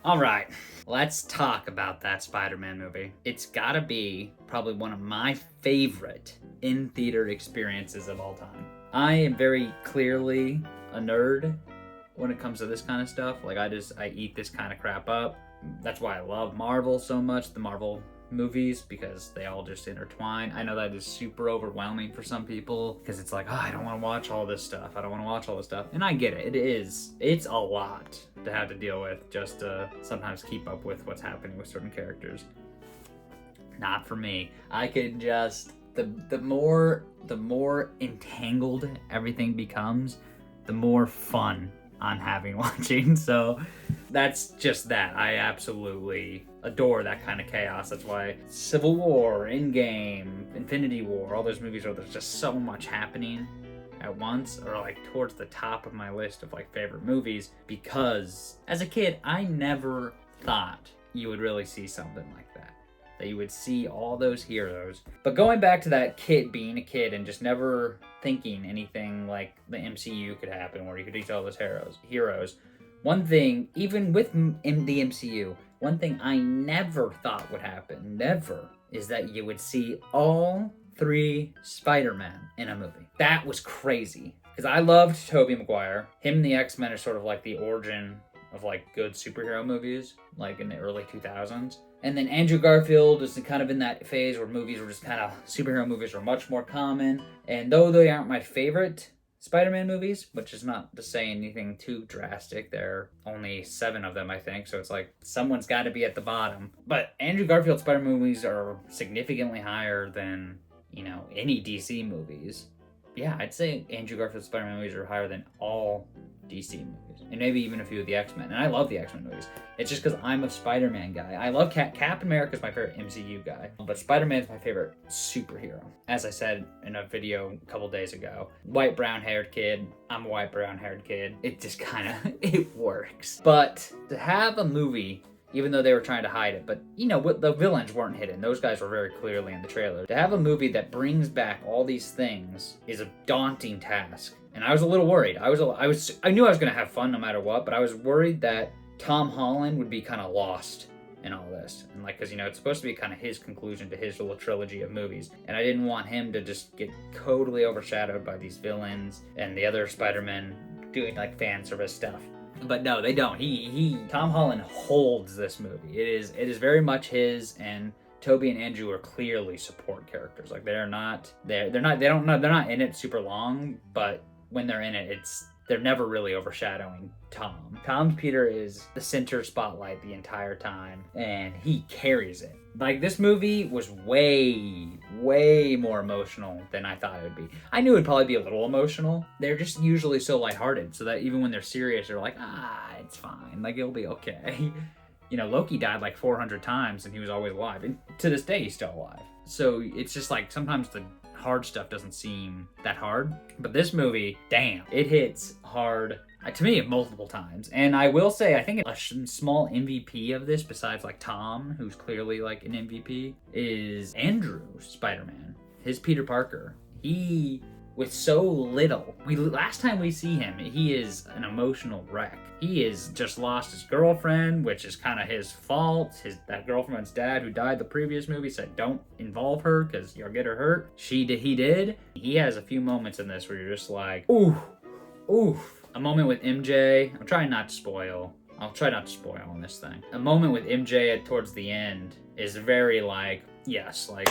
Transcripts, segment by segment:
All right, let's talk about that Spider-Man movie. It's gotta be probably one of my favorite in-theater experiences of all time. I am very clearly a nerd when it comes to this kind of stuff. Like, I eat this kind of crap up. That's why I love Marvel so much, the Marvel movies, because they all just intertwine. I know that is super overwhelming for some people because it's like, oh, I don't want to watch all this stuff. And I get it. It's a lot to have to deal with just to sometimes keep up with what's happening with certain characters. Not for me. I could just, the more entangled everything becomes, the more fun I'm having watching. So that's just that. I absolutely adore that kind of chaos. That's why Civil War, Endgame, Infinity War, all those movies where there's just so much happening at once are like towards the top of my list of like favorite movies, because as a kid I never thought you would really see something like that you would see all those heroes. But going back to that kid being a kid and just never thinking anything like the MCU could happen where you could reach all those heroes. One thing, even in the MCU, one thing I never thought would happen, never, is that you would see all 3 Spider-Men in a movie. That was crazy. Because I loved Tobey Maguire. Him and the X-Men are sort of like the origin of like good superhero movies, like in the early 2000s. And then Andrew Garfield is kind of in that phase where movies were just kind of, superhero movies were much more common. And though they aren't my favorite Spider-Man movies, which is not to say anything too drastic, there are only 7 of them, I think, so it's like someone's got to be at the bottom. But Andrew Garfield Spider-Man movies are significantly higher than, any DC movies. Yeah, I'd say Andrew Garfield Spider-Man movies are higher than all DC movies, and maybe even a few of the X-Men. And I love the X-Men movies. It's just because I'm a Spider-Man guy. I love Captain America's my favorite MCU guy, but Spider-Man's my favorite superhero. As I said in a video a couple days ago, white brown-haired kid. I'm a white brown-haired kid. It just kind of it works. But to have a movie, even though they were trying to hide it, but the villains weren't hidden. Those guys were very clearly in the trailer. To have a movie that brings back all these things is a daunting task. And I was a little worried. I knew I was going to have fun no matter what, but I was worried that Tom Holland would be kind of lost in all this. And because it's supposed to be kind of his conclusion to his little trilogy of movies. And I didn't want him to just get totally overshadowed by these villains and the other Spider-Men doing like fan service stuff. But no, they don't. Tom Holland holds this movie. It is very much his, and Toby and Andrew are clearly support characters. Like they're not in it super long, but when they're in it, they're never really overshadowing Tom. Tom's Peter is the center spotlight the entire time, and he carries it. Like, this movie was way, way more emotional than I thought it would be. I knew it would probably be a little emotional. They're just usually so lighthearted, so that even when they're serious, they're like, it's fine. Like, it'll be okay. Loki died like 400 times, and he was always alive. And to this day, he's still alive. So it's just like, sometimes the hard stuff doesn't seem that hard. But this movie, damn, it hits hard to me multiple times. And I will say, I think a small MVP of this, besides like Tom, who's clearly like an MVP, is Andrew Spider-Man. His Peter Parker. He, with so little, last time we see him, he is an emotional wreck. He has just lost his girlfriend, which is kind of his fault. That girlfriend's dad, who died the previous movie, said don't involve her because you'll get her hurt. He did. He has a few moments in this where you're just like, ooh. A moment with MJ. I'm trying not to spoil. I'll try not to spoil on this thing. A moment with MJ towards the end is very like, yes, like.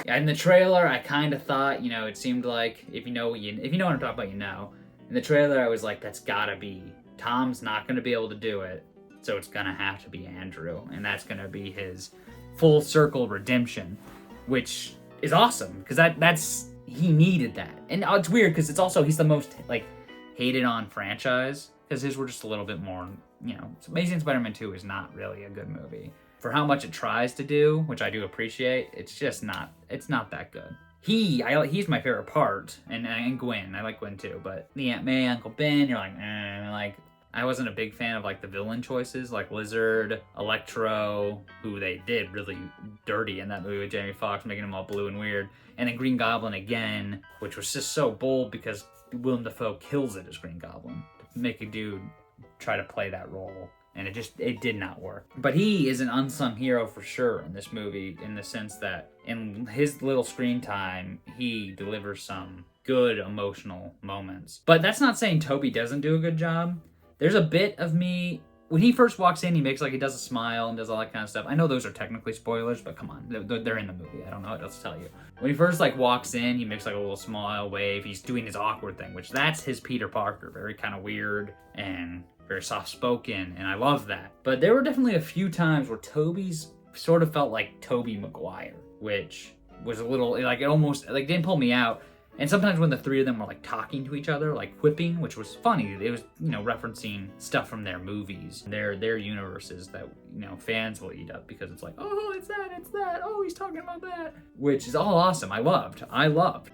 In the trailer, I kind of thought, it seemed like, if you know what I'm talking about, In the trailer, I was like, that's gotta be. Tom's not gonna be able to do it, so it's gonna have to be Andrew, and that's gonna be his full circle redemption, which is awesome, because he needed that. And it's weird, because it's also, he's the most, hated on franchise, because his were just a little bit more, Amazing Spider-Man 2 is not really a good movie. For how much it tries to do, which I do appreciate, it's not that good. He's my favorite part, and Gwen, I like Gwen too, but the Aunt May, Uncle Ben, you're like, I wasn't a big fan of the villain choices, like Lizard, Electro, who they did really dirty in that movie with Jamie Foxx, making him all blue and weird, and then Green Goblin again, which was just so bold because Willem Dafoe kills it as Green Goblin, to make a dude try to play that role and it did not work. But he is an unsung hero for sure in this movie, in the sense that in his little screen time, he delivers some good emotional moments. But that's not saying Toby doesn't do a good job. There's a bit of me, when he first walks in, he makes like he does a smile and does all that kind of stuff. I know those are technically spoilers, but come on, they're in the movie. I don't know what else to tell you. When he first like walks in, he makes like a little smile wave. He's doing his awkward thing, which that's his Peter Parker, very kind of weird and very soft-spoken, and I love that. But there were definitely a few times where Toby's sort of felt like Tobey Maguire, which was a little, like, it almost, like, didn't pull me out. And sometimes when the three of them were, like, talking to each other, like, quipping, which was funny. It was, you know, referencing stuff from their movies, their universes that, you know, fans will eat up, because it's like, oh, it's that, oh, he's talking about that. Which is all awesome. I loved,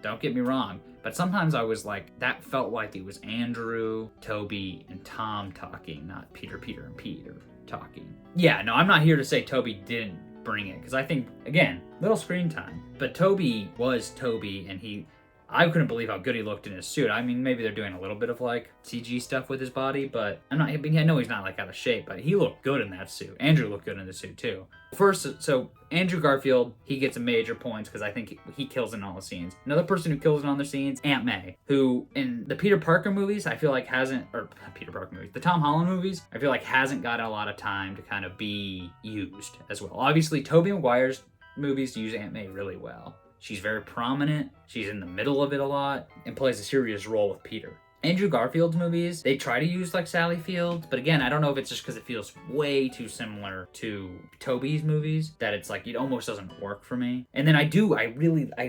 don't get me wrong. But sometimes I was like, that felt like it was Andrew, Toby, and Tom talking, not Peter, and Peter talking. Yeah, no, I'm not here to say Toby didn't bring it, because I think, again, little screen time. But Toby was Toby, and I couldn't believe how good he looked in his suit. I mean, maybe they're doing a little bit of like CG stuff with his body, but I know he's not like out of shape, but he looked good in that suit. Andrew looked good in the suit too. First, so Andrew Garfield, he gets a major points because I think he kills in all the scenes. Another person who kills in all the scenes, Aunt May, who in the Peter Parker movies, I feel like the Tom Holland movies, I feel like hasn't got a lot of time to kind of be used as well. Obviously, Tobey Maguire's movies use Aunt May really well. She's very prominent, she's in the middle of it a lot, and plays a serious role with Peter. Andrew Garfield's movies, they try to use like Sally Field, but again, I don't know if it's just because it feels way too similar to Tobey's movies, that it's like, it almost doesn't work for me. And then I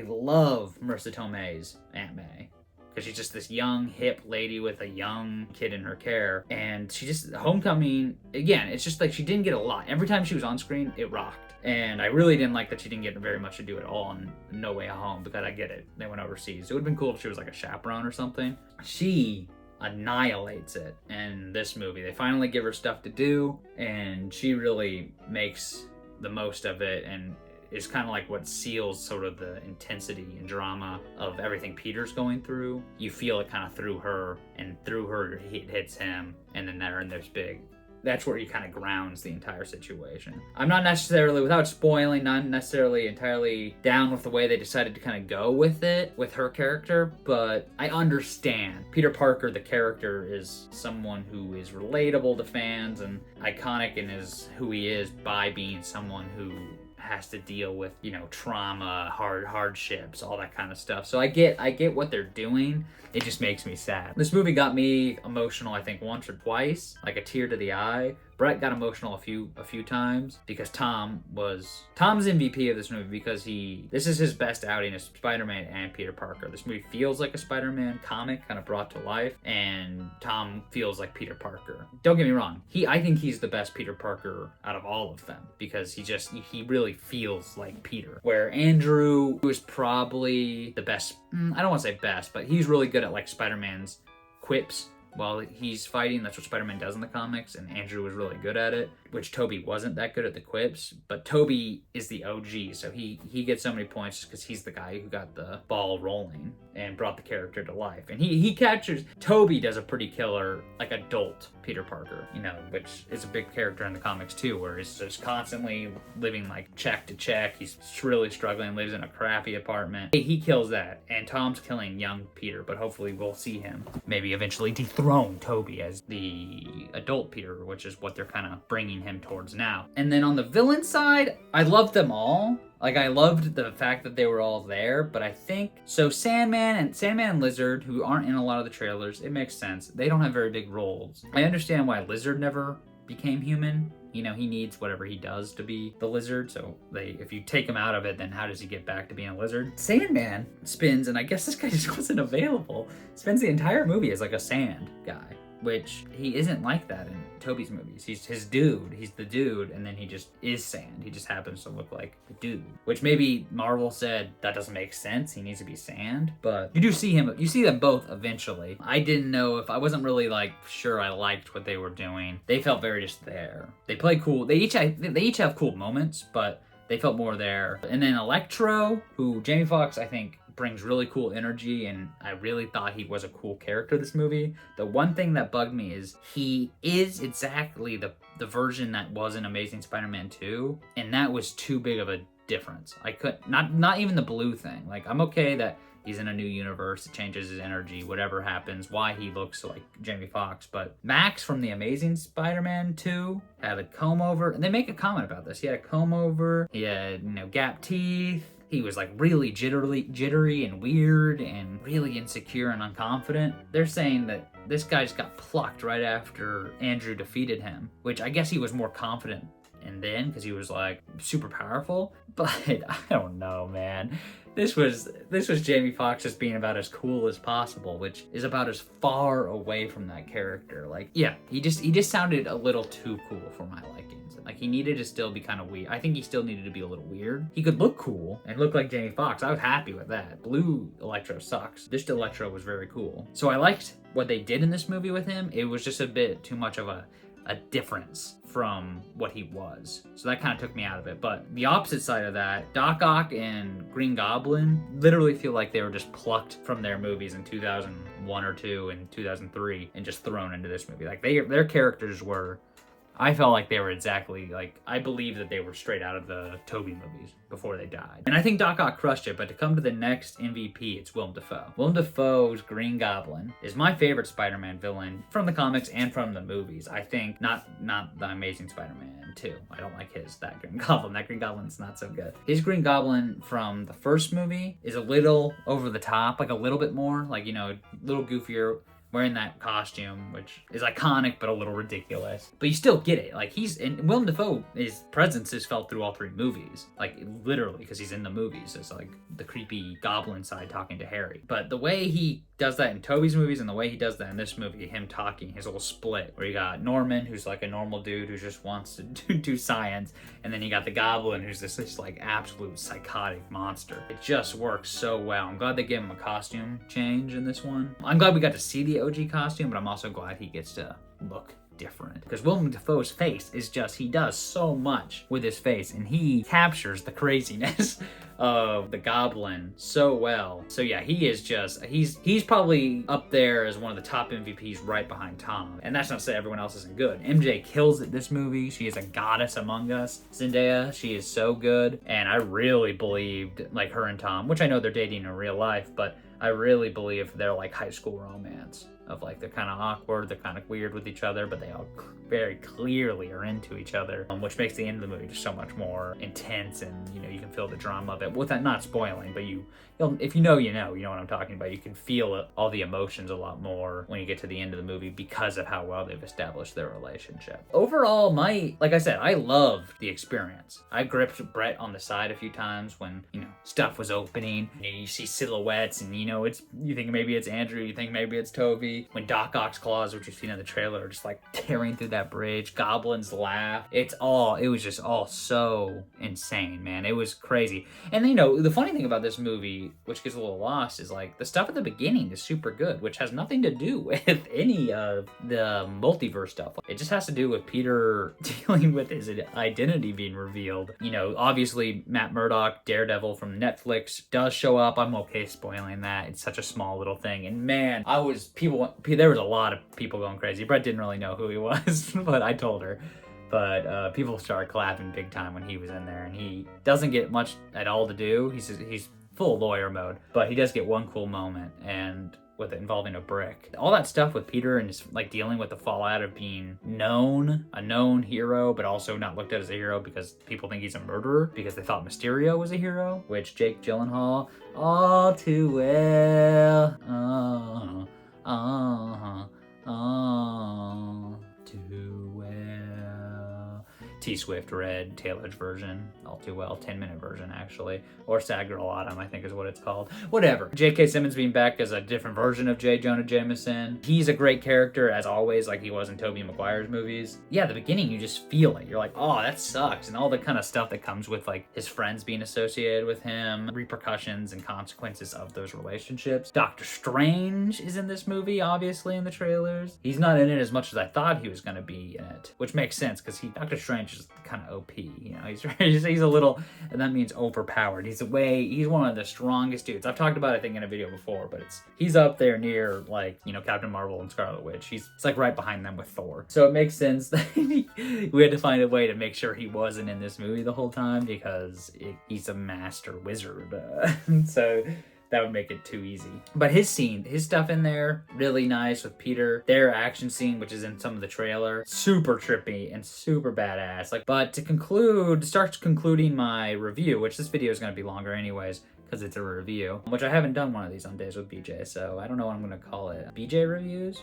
love Marissa Tomei's Aunt May, because she's just this young, hip lady with a young kid in her care. And she just, Homecoming, again, it's just like she didn't get a lot. Every time she was on screen, it rocked. And I really didn't like that she didn't get very much to do at all in No Way Home, because I get it. They went overseas. It would have been cool if she was like a chaperone or something. She annihilates it in this movie. They finally give her stuff to do, and she really makes the most of it, and is kind of like what seals sort of the intensity and drama of everything Peter's going through. You feel it kind of through her, and through her it hits him, and then there's big. That's where he kind of grounds the entire situation. I'm not necessarily, without spoiling, not necessarily entirely down with the way they decided to kind of go with it, with her character, but I understand. Peter Parker, the character, is someone who is relatable to fans and iconic in who he is by being someone who has to deal with, you know, trauma, hardships, all that kind of stuff. So I get what they're doing. It just makes me sad. This movie got me emotional, I think, once or twice, like a tear to the eye. Brett got emotional a few times because Tom's MVP of this movie, because this is his best outing as Spider-Man and Peter Parker. This movie feels like a Spider-Man comic kind of brought to life, and Tom feels like Peter Parker. Don't get me wrong, I think he's the best Peter Parker out of all of them, because he really feels like Peter. Where Andrew was probably the best, I don't want to say best, but he's really good at like Spider-Man's quips while he's fighting. That's what Spider-Man does in the comics, and Andrew was really good at it, which Tobey wasn't that good at the quips. But Tobey is the OG, so he gets so many points just because he's the guy who got the ball rolling and brought the character to life. And he captures, Tobey does a pretty killer, like, adult Peter Parker, you know, which is a big character in the comics too, where he's just constantly living like check to check. He's really struggling, lives in a crappy apartment. He kills that, and Tom's killing young Peter, but hopefully we'll see him maybe eventually dethrone Tobey as the adult Peter, which is what they're kind of bringing him towards now. And then on the villain side, I loved them all. Like, I loved the fact that they were all there, but I think, so Sandman and Lizard, who aren't in a lot of the trailers, it makes sense. They don't have very big roles. I understand why Lizard never became human. You know, he needs whatever he does to be the Lizard, so if you take him out of it, then how does he get back to being a lizard? Sandman spends, and I guess this guy just wasn't available, spends the entire movie as like a sand guy, which he isn't like that in Tobey's movies. He's his dude, he's the dude, and then he just is sand. He just happens to look like a dude, which maybe Marvel said that doesn't make sense, he needs to be sand, but you do see him, you see them both eventually. I didn't know if, I wasn't really like sure I liked what they were doing. They felt very just there. They play cool, they each have cool moments, but they felt more there. And then Electro, who Jamie Foxx, I think, brings really cool energy, and I really thought he was a cool character this movie. The one thing that bugged me is he is exactly the version that was in Amazing Spider-Man 2, and that was too big of a difference. I could not even the blue thing. Like, I'm okay that he's in a new universe, it changes his energy, whatever happens, why he looks like Jamie Foxx. But Max from the Amazing Spider-Man 2 had a comb over, and they make a comment about this. He had a comb over, he had, gap teeth. He was like really jittery and weird and really insecure and unconfident. They're saying that this guy just got plucked right after Andrew defeated him, which I guess he was more confident in then because he was like super powerful. But I don't know, man. This was Jamie Foxx just being about as cool as possible, which is about as far away from that character. Like, yeah, he just sounded a little too cool for my likings. Like, he needed to still be kind of weird. I think he still needed to be a little weird. He could look cool and look like Jamie Foxx. I was happy with that. Blue Electro sucks. This Electro was very cool. So I liked what they did in this movie with him. It was just a bit too much of a difference from what he was. So that kind of took me out of it. But the opposite side of that, Doc Ock and Green Goblin literally feel like they were just plucked from their movies in 2001 or 2 and 2003 and just thrown into this movie. Like, their characters were, I felt like they were exactly like, I believe that they were straight out of the Tobey movies before they died. And I think Doc Ock crushed it, but to come to the next MVP, it's Willem Dafoe. Willem Dafoe's Green Goblin is my favorite Spider-Man villain from the comics and from the movies. I think not the Amazing Spider-Man 2. I don't like that Green Goblin. That Green Goblin's not so good. His Green Goblin from the first movie is a little over the top, like a little bit more, like, a little goofier, wearing that costume, which is iconic but a little ridiculous. But you still get it. Like, and Willem Dafoe, his presence is felt through all 3 movies. Like, literally, because he's in the movies. It's like the creepy goblin side talking to Harry. But the way he does that in Tobey's movies and the way he does that in this movie, him talking, his little split, where you got Norman, who's like a normal dude who just wants to do science, and then you got the Goblin, who's this like absolute psychotic monster. It just works so well. I'm glad they gave him a costume change in this one. I'm glad we got to see the OG costume, but I'm also glad he gets to look different. Because Willem Dafoe's face is just, he does so much with his face, and he captures the craziness of the Goblin so well. So yeah, he is just, he's probably up there as one of the top MVPs right behind Tom. And that's not to say everyone else isn't good. MJ kills it this movie. She is a goddess among us. Zendaya, she is so good. And I really believed, like, her and Tom, which I know they're dating in real life, but I really believe they're like high school romance. Of like, they're kind of awkward, they're kind of weird with each other, but they all very clearly are into each other, which makes the end of the movie just so much more intense, and you can feel the drama of it without not spoiling, but if you know what I'm talking about. You can feel it, all the emotions a lot more when you get to the end of the movie because of how well they've established their relationship. Overall, like I said, I loved the experience. I gripped Brett on the side a few times when, stuff was opening, you see silhouettes, and you think maybe it's Andrew, you think maybe it's Tobey. When Doc Ock's claws, which you've seen in the trailer, are just like tearing through that bridge, Goblin's laugh. It was just all so insane, man. It was crazy. And the funny thing about this movie, which gets a little lost, is like the stuff at the beginning is super good, which has nothing to do with any of the multiverse stuff. It just has to do with Peter dealing with his identity being revealed. Obviously Matt Murdock, Daredevil from Netflix, does show up. I'm okay spoiling that. It's such a small little thing. And man, there was a lot of people going crazy. Brett didn't really know who he was, but I told her. But people started clapping big time when he was in there, and he doesn't get much at all to do. He's full lawyer mode, but he does get one cool moment, and with it involving a brick. All that stuff with Peter and just like dealing with the fallout of being a known hero, but also not looked at as a hero because people think he's a murderer because they thought Mysterio was a hero, which Jake Gyllenhaal all too well. Too well. T-Swift read Taylor's version, all too well, 10-minute version actually, or Sad Girl Autumn, I think is what it's called. Whatever. J.K. Simmons being back as a different version of J. Jonah Jameson. He's a great character as always, like he was in Tobey Maguire's movies. Yeah, the beginning you just feel it. You're like, oh, that sucks, and all the kind of stuff that comes with like his friends being associated with him, repercussions and consequences of those relationships. Doctor Strange is in this movie, obviously in the trailers. He's not in it as much as I thought he was going to be in it, which makes sense because Doctor Strange just kind of OP, you know, he's a little, and that means overpowered. He's one of the strongest dudes. I've talked about it, I think, in a video before, but he's up there near, like, you know, Captain Marvel and Scarlet Witch. It's like right behind them with Thor. So it makes sense that we had to find a way to make sure he wasn't in this movie the whole time, because he's a master wizard. So that would make it too easy. But his stuff in there, really nice with Peter. Their action scene, which is in some of the trailer, super trippy and super badass. Like, but to start concluding my review, which this video is gonna be longer anyways, because it's a review, which I haven't done one of these on Days with BJ, so I don't know what I'm gonna call it. BJ reviews?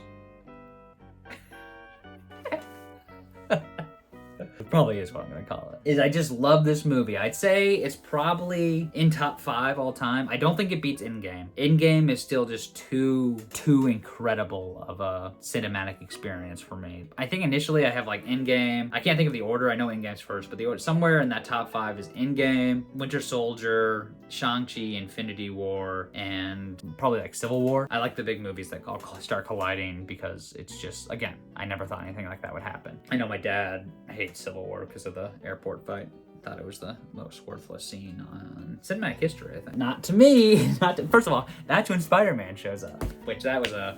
Probably is what I'm gonna call it. Is I just love this movie. I'd say it's probably in top 5 all time. I don't think it beats Endgame. Endgame is still just too incredible of a cinematic experience for me. I think initially I have like Endgame. I can't think of the order. I know Endgame's first, but the order somewhere in that top 5 is Endgame, Winter Soldier, Shang-Chi, Infinity War, and probably like Civil War. I like the big movies that all start colliding because it's just, again, I never thought anything like that would happen. I know my dad hates Civil War because of the airport fight. Thought it was the most worthless scene on cinematic history, I think. Not to me. First of all, that's when Spider-Man shows up, which that was a,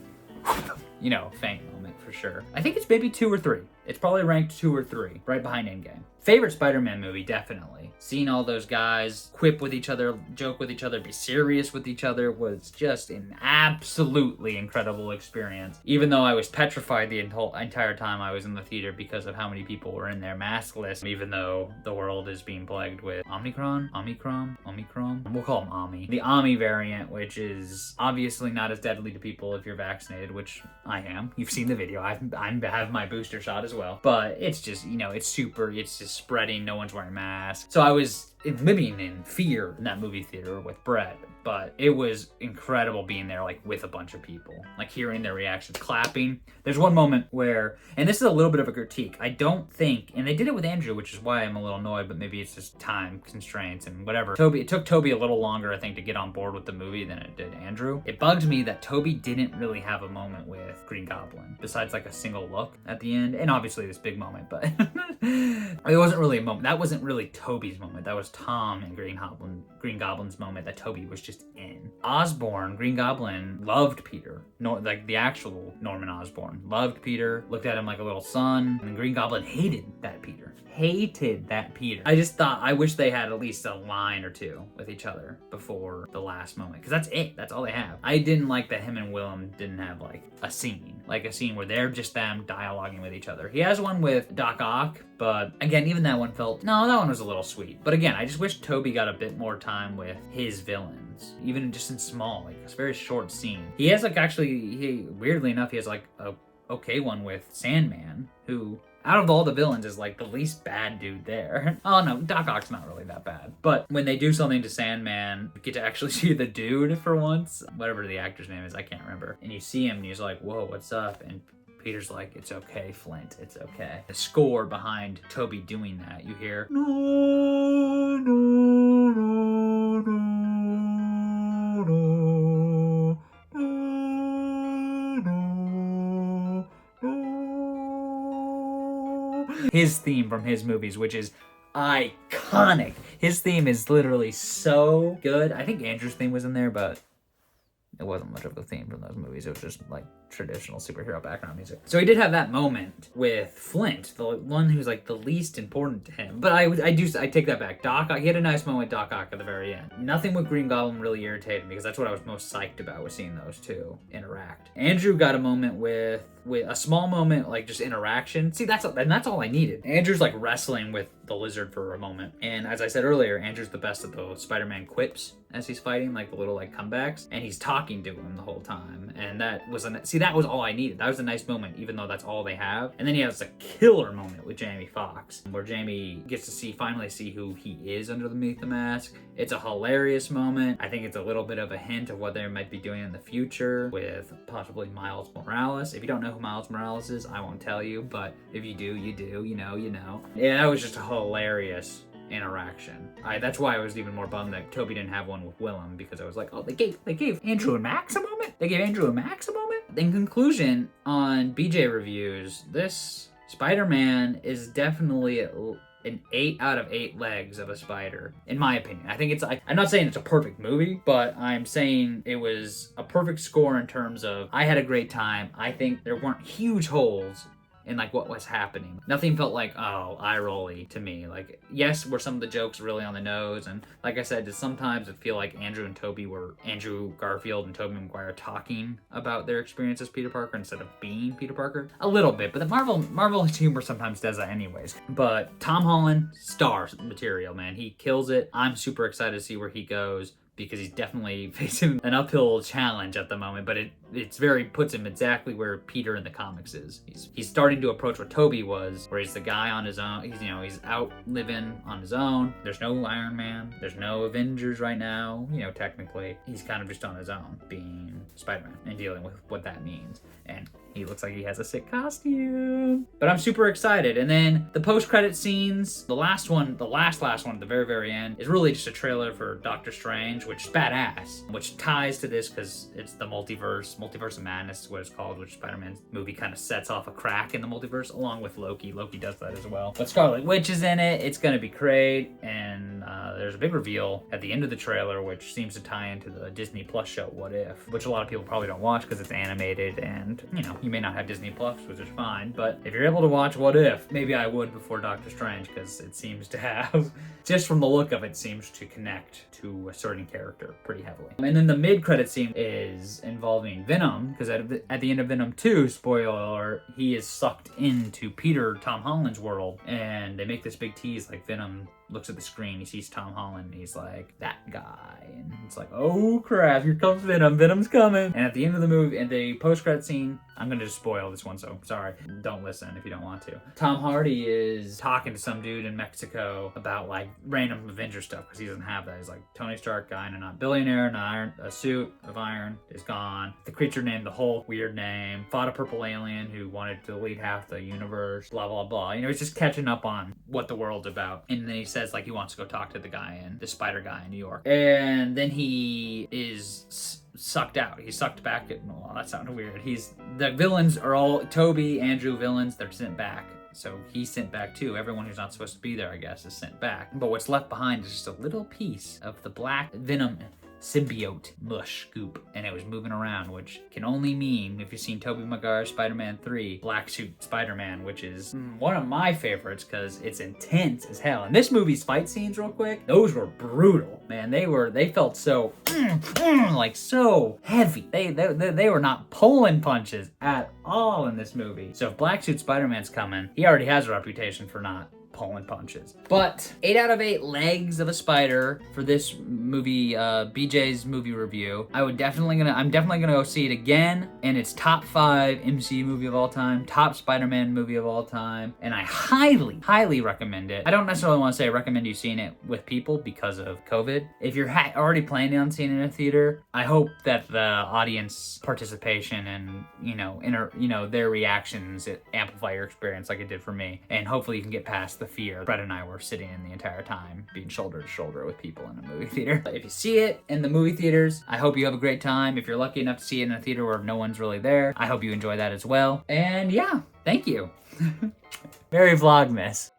you know, faint moment for sure. I think it's maybe 2 or 3. It's probably ranked 2 or 3, right behind Endgame. Favorite Spider-Man movie, definitely. Seeing all those guys quip with each other, joke with each other, be serious with each other was just an absolutely incredible experience. Even though I was petrified the entire time I was in the theater because of how many people were in there maskless, even though the world is being plagued with Omicron? We'll call them Omni. The Omni variant, which is obviously not as deadly to people if you're vaccinated, which I am. You've seen the video. I have my booster shot as well. But it's just, you know, it's just spreading. No one's wearing masks. So I was living in fear in that movie theater with Brett, but it was incredible being there, like, with a bunch of people, like hearing their reactions, clapping. There's one moment where, and this is a little bit of a critique, I don't think, and they did it with Andrew, which is why I'm a little annoyed, but maybe it's just time constraints and whatever. It took Toby a little longer, I think, to get on board with the movie than it did Andrew. It bugged me that Toby didn't really have a moment with Green Goblin, besides like a single look at the end, and obviously this big moment, but it wasn't really a moment. That wasn't really Toby's moment. That was Tom and Green Goblin's moment that Toby was just in. Osborn, Green Goblin, loved Peter. No, like the actual Norman Osborn loved Peter, looked at him like a little son, and Green Goblin hated that Peter. I just thought, I wish they had at least a line or two with each other before the last moment, because that's it. That's all they have. I didn't like that him and Willem didn't have like a scene where they're just them dialoguing with each other. He has one with Doc Ock, but again, even that one was a little sweet. But again, I just wish Toby got a bit more time with his villains, even just in small, like it's a very short scene. He has like weirdly enough, he has like a okay one with Sandman, who out of all the villains is like the least bad dude there. Oh no, Doc Ock's not really that bad. But when they do something to Sandman, you get to actually see the dude for once. Whatever the actor's name is, I can't remember. And you see him and he's like, whoa, what's up? And Peter's like, it's okay, Flint, it's okay. The score behind Toby doing that, you hear, no, no, no, no, no, no, no, no. His theme from his movies, which is iconic. His theme is literally so good. I think Andrew's theme was in there, but it wasn't much of a theme from those movies. It was just like traditional superhero background music. So he did have that moment with Flint, the one who's like the least important to him. But I take that back. Doc Ock, he had a nice moment with Doc Ock at the very end. Nothing with Green Goblin really irritated me because that's what I was most psyched about, was seeing those two interact. Andrew got a moment with a small moment, like just interaction. See, that's all I needed. Andrew's like wrestling with the lizard for a moment. And as I said earlier, Andrew's the best at those Spider-Man quips as he's fighting, like the little like comebacks. And he's talking to him the whole time. And that was all I needed. That was a nice moment, even though that's all they have. And then he has a killer moment with Jamie Foxx, where Jamie gets to finally see who he is underneath the mask. It's a hilarious moment. I think it's a little bit of a hint of what they might be doing in the future with possibly Miles Morales. If you don't know who Miles Morales is, I won't tell you, but if you do, you do. You know. Yeah, that was just a hilarious interaction. That's why I was even more bummed that Toby didn't have one with Willem, because I was like, oh, they gave Andrew and Max a moment? In conclusion, on BJ reviews, this Spider-Man is definitely an 8 out of 8 legs of a spider, in my opinion. I think I'm not saying it's a perfect movie, but I'm saying it was a perfect score in terms of I had a great time. I think there weren't huge holes in like what was happening. Nothing felt like, oh, eye-rolly to me. Like, yes, were some of the jokes really on the nose, and like I said, sometimes it feel like Andrew Garfield and Tobey Maguire talking about their experience as Peter Parker instead of being Peter Parker. A little bit, but the Marvel humor sometimes does that anyways. But Tom Holland, star material, man. He kills it. I'm super excited to see where he goes, because he's definitely facing an uphill challenge at the moment, but puts him exactly where Peter in the comics is. He's starting to approach what Toby was, where he's the guy on his own. He's out living on his own. There's no Iron Man. There's no Avengers right now. Technically, he's kind of just on his own, being Spider-Man and dealing with what that means. And he looks like he has a sick costume. But I'm super excited. And then the post-credit scenes, the last one at the very, very end, is really just a trailer for Doctor Strange, which is badass, which ties to this because it's the multiverse of madness is what it's called, which Spider-Man's movie kind of sets off a crack in the multiverse, along with Loki. Loki does that as well. But Scarlet Witch is in it. It's going to be great. And there's a big reveal at the end of the trailer, which seems to tie into the Disney Plus show, What If, which a lot of people probably don't watch because it's animated and, you may not have Disney Plus, which is fine, but if you're able to watch What If, maybe I would before Doctor Strange, because it seems to have, just from the look of it, seems to connect to a certain character pretty heavily. And then the mid-credit scene is involving Venom, because at the end of Venom 2, spoiler alert, he is sucked into Tom Holland's world, and they make this big tease, like Venom looks at the screen, he sees Tom Holland, and he's like, that guy. And it's like, oh crap, here comes Venom. Venom's coming. And at the end of the movie, in the post-credit scene, I'm gonna just spoil this one, so sorry. Don't listen if you don't want to. Tom Hardy is talking to some dude in Mexico about like random Avenger stuff, because he doesn't have that. He's like, Tony Stark guy, and a not billionaire, and a suit of iron is gone. The creature named the Hulk, weird name. Fought a purple alien who wanted to delete half the universe, blah, blah, blah. He's just catching up on what the world's about. And then he says like he wants to go talk to the spider guy in New York. And then he is sucked out. He's sucked back. Well, that sounded weird. The villains are all Toby, Andrew villains. They're sent back. So he's sent back too. Everyone who's not supposed to be there, I guess, is sent back. But what's left behind is just a little piece of the black Venom symbiote mush goop, and it was moving around, which can only mean, if you've seen Tobey Maguire's Spider-Man 3, Black Suit Spider-Man, which is one of my favorites because it's intense as hell. And this movie's fight scenes, real quick, those were brutal, man. They felt so like so heavy. They were not pulling punches at all in this movie. So if Black Suit Spider-Man's coming, he already has a reputation for not pulling punches. But 8 out of 8 legs of a spider for this movie, BJ's movie review. I'm definitely gonna go see it again, and it's top 5 MCU movie of all time, top Spider-Man movie of all time, and I highly recommend it. I don't necessarily want to say I recommend you seeing it with people because of COVID. If you're already planning on seeing it in a theater, I hope that the audience participation and their reactions amplify your experience like it did for me, and hopefully you can get past the fear. Brett and I were sitting in the entire time, being shoulder to shoulder with people in a movie theater. If you see it in the movie theaters, I hope you have a great time. If you're lucky enough to see it in a theater where no one's really there, I hope you enjoy that as well. And yeah, thank you. Merry Vlogmas.